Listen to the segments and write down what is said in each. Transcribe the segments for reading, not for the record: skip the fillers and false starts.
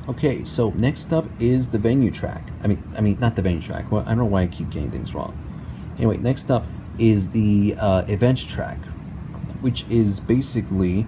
Okay, so next up is the venue track. I mean, not the venue track. Well, I don't know why I keep getting things wrong. Anyway, next up is the event track, which is basically,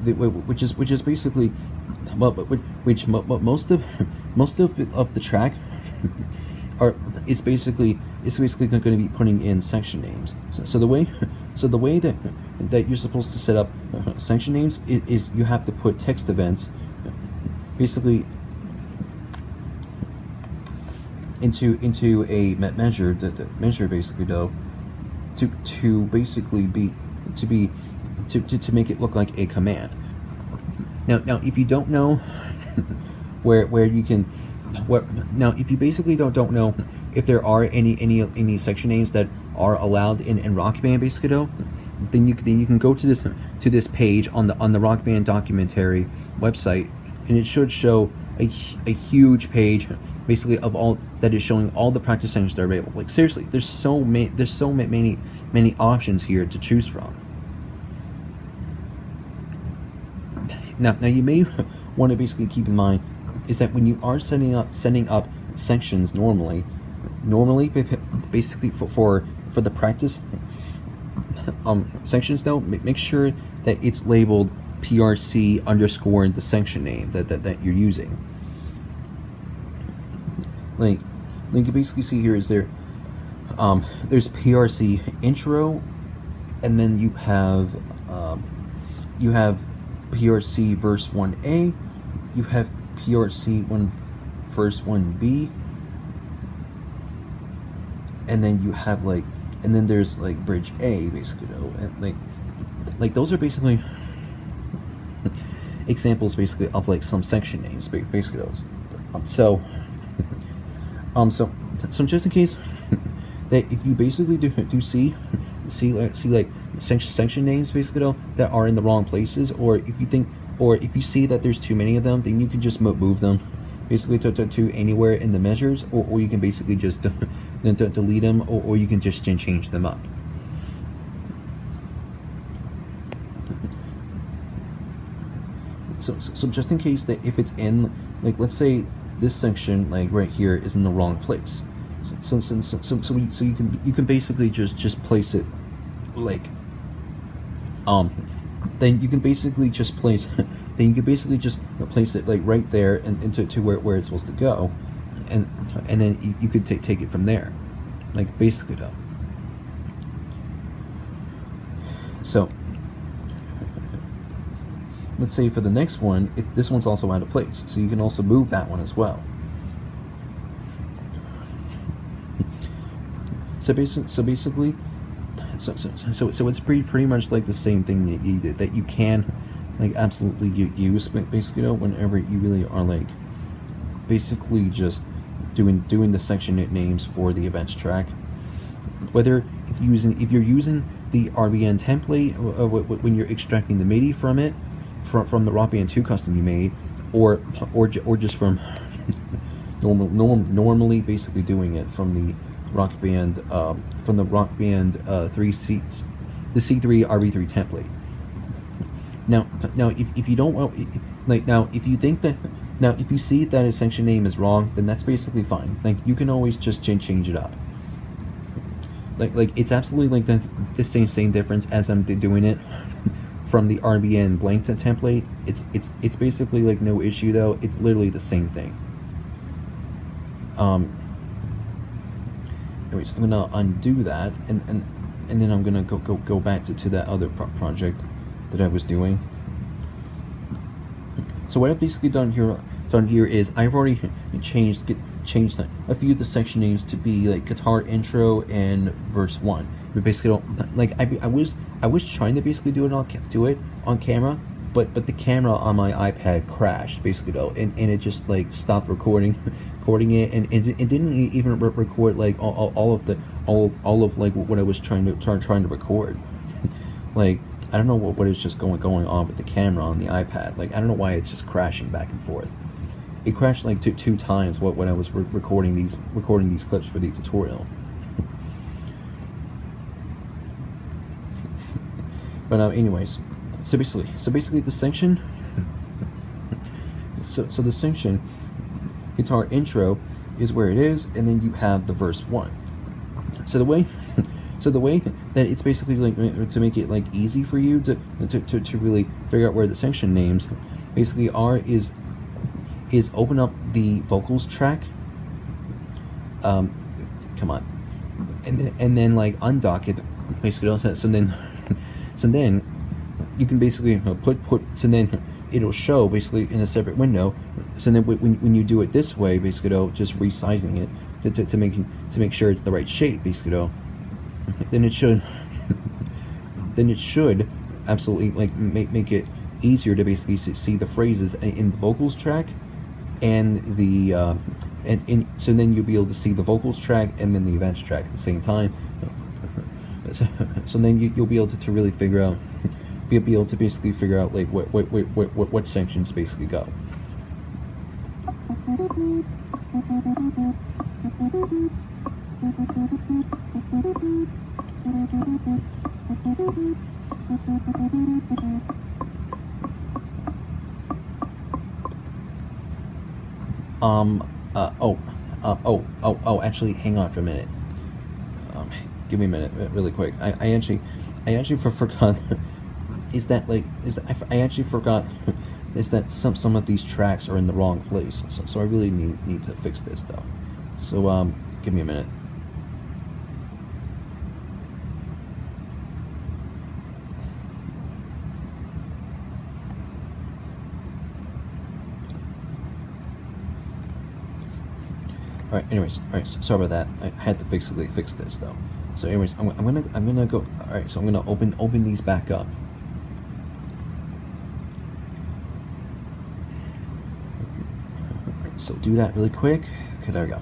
which is basically, well, most of the track are is basically going to be putting in section names. So the way that you're supposed to set up section names is you have to put text events basically into a measure basically though to basically be to make it look like a command. Now if you don't know where you can if you basically don't know if there are any section names that are allowed in Rock Band basically though, then you can go to this page on the Rock Band documentary website, and it should show a huge page basically of all that is showing all the practice sections that are available. Like seriously, there's so many options here to choose from. Now you may want to basically keep in mind is that when you are sending up sections normally basically for the practice sections though, make sure that it's labeled PRC underscore the section name that you're using. Like you basically see here is there's PRC intro, and then you have PRC verse 1A, you have PRC verse 1B, and then you have and then there's bridge A basically though, and like those are basically examples basically of some section names basically those. So just in case that if you basically do see section names basically though that are in the wrong places, or if you see that there's too many of them, then you can just move them basically to anywhere in the measures, or you can basically just delete them, or you can just change them up. So just in case that if it's in let's say this section right here is in the wrong place, so you can basically just place it then you can basically just place it right there and into where it's supposed to go, and then you could take it from there, basically though. So let's say for the next one, this one's also out of place, so you can also move that one as well. So basically, it's pretty much the same thing that you can absolutely use basically whenever you really are basically just doing the section names for the events track. Whether if you're using the RBN template when you're extracting the MIDI from it from the Rock Band 2 custom you made, or just from normally basically doing it from the Rock Band 3C, the C3 RB3 template. Now if you don't if you think that if you see that a section name is wrong, then that's basically fine. You can always just change it up. It's absolutely the same difference as I'm doing it from the RBN blank template. It's basically no issue though. It's literally the same thing. Anyways, I'm gonna undo that, and then I'm gonna go back to that other project that I was doing. So what I've basically done here is I've already changed a few of the section names to be guitar intro and verse 1. We basically don't I was trying to basically do it on camera, but the camera on my iPad crashed basically though, and it just stopped recording it, and it didn't even record all of what I was trying to record. I don't know what is just going on with the camera on the iPad. I don't know why it's just crashing back and forth. It crashed two times when I was recording these clips for the tutorial. But anyways, so basically the section. So the section guitar intro is where it is, and then you have the verse 1. So the way that it's basically like to make it like easy for you to really figure out where the section names basically are is open up the vocals track. Come on, and then like undock it basically also. So then you can basically so then it'll show basically in a separate window. So then when you do it this way, basically it'll just resizing it to make sure it's the right shape, basically though. Then it should absolutely like make it easier to basically see the phrases in the vocals track and the so then you'll be able to see the vocals track and then the events track at the same time. So then you'll be able to really figure out be able to basically figure out like what sections basically go. Actually, hang on for a minute. Give me a minute, really quick. I actually forgot. I actually forgot. Is that some of these tracks are in the wrong place? So I really need to fix this though. So give me a minute. Anyways, sorry about that. I had to fix this though. So anyways, I'm gonna go. All right, so I'm gonna open these back up. So do that really quick. Okay, there we go.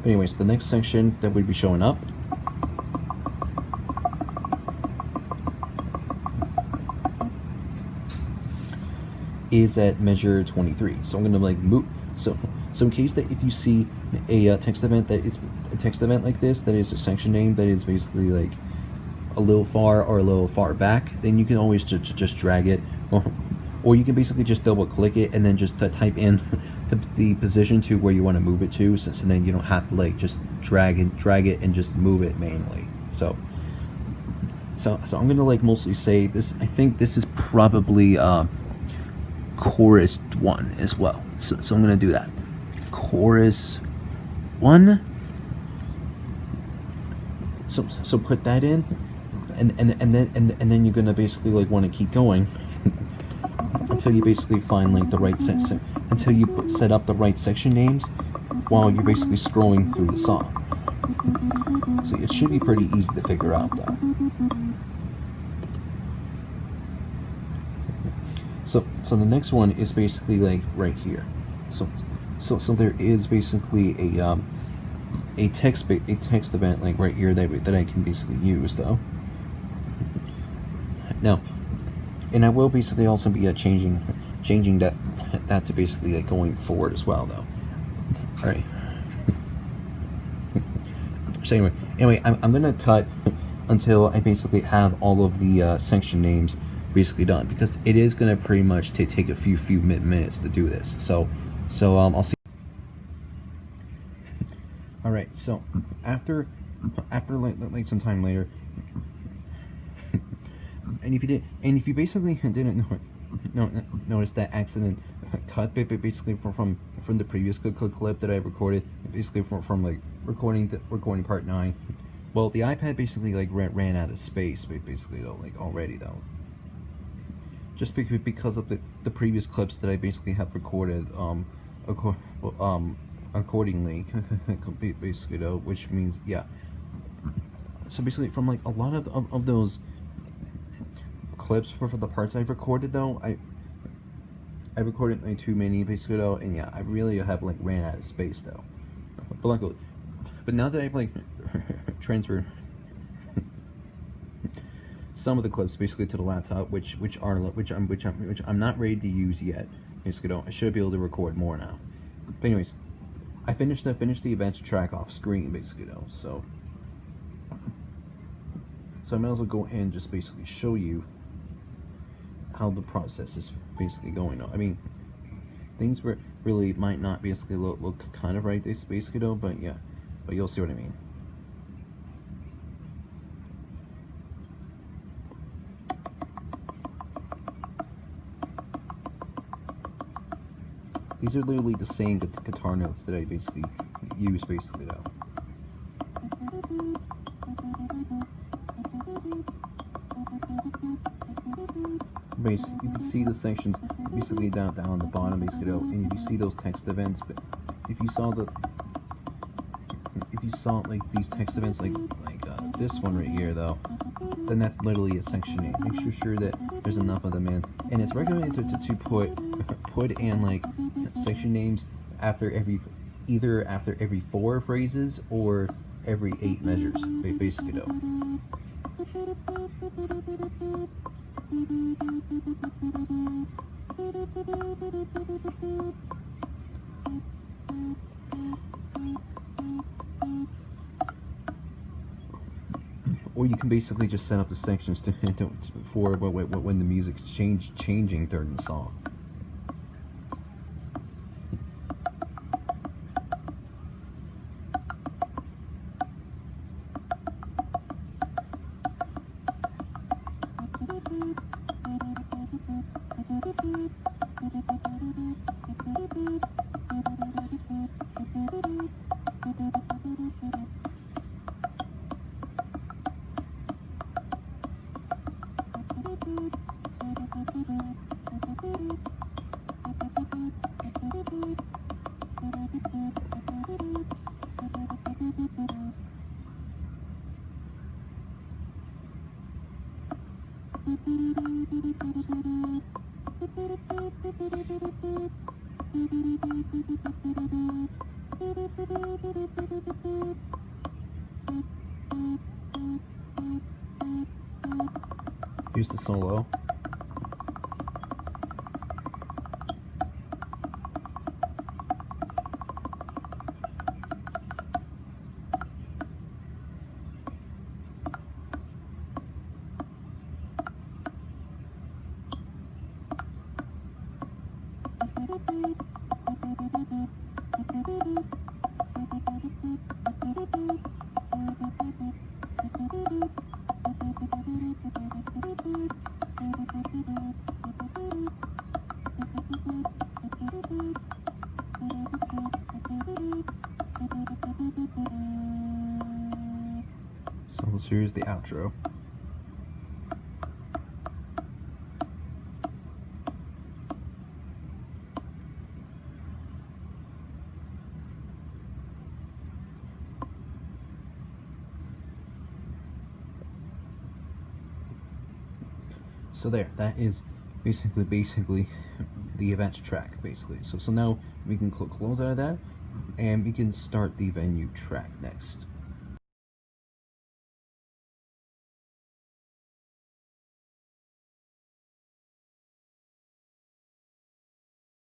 Anyways, the next section that would be showing up is at measure 23. So I'm gonna like move. So in case that if you see a text event that is a text event like this, that is a section name that is basically like a little far or a little far back, then you can always just drag it, or you can basically just double click it and then just type in the position to where you want to move it to, so then you don't have to like just drag it and just move it manually. So I'm gonna like mostly say this. I think this is probably chorus 1 as well. So I'm gonna do that. Chorus 1. So put that in, and then you're gonna basically like want to keep going until you basically find like the right section, until you set up the right section names while you're basically scrolling through the song. So it should be pretty easy to figure out though. So the next one is basically like right here. So there is basically a text event like right here that I can basically use though. Now, and I will basically also be changing that to basically like going forward as well though. All right. So anyway, I'm gonna cut until I basically have all of the section names basically done, because it is gonna pretty much take a few minutes to do this. So I'll see. All right. So after like some time later, and if you basically didn't notice that accident cut basically from the previous clip that I recorded, basically from like recording part 9. Well, the iPad basically like ran out of space basically though, like already though, just because of the previous clips that I basically have recorded accordingly basically though, which means yeah. So basically from like a lot of those clips for the parts I've recorded though, I recorded like too many basically though, and yeah, I really have like ran out of space though. But luckily, but now that I've like transferred some of the clips basically to the laptop, which I'm not ready to use yet, basically though, I should be able to record more now. But anyways, I finished the events track off screen basically though, so I might as well go ahead and just basically show you how the process is basically going on. I mean, things really might not basically look kind of right this basically though, but yeah, but you'll see what I mean. These are literally the same guitar notes that I basically use basically though. Basically, you can see the sections basically down on the bottom basically though, and if you see those text events, but if you saw like these text events like this one right here though, then that's literally a section name. Make sure that there's enough of them in, and it's recommended to put in like section names either after every 4 phrases or every 8 measures basically though. Or you can basically just set up the sections for when the music's changing during the song. Here's the solo. So here's the outro. So there, that is basically the events track basically. So now we can close out of that, and we can start the venue track next.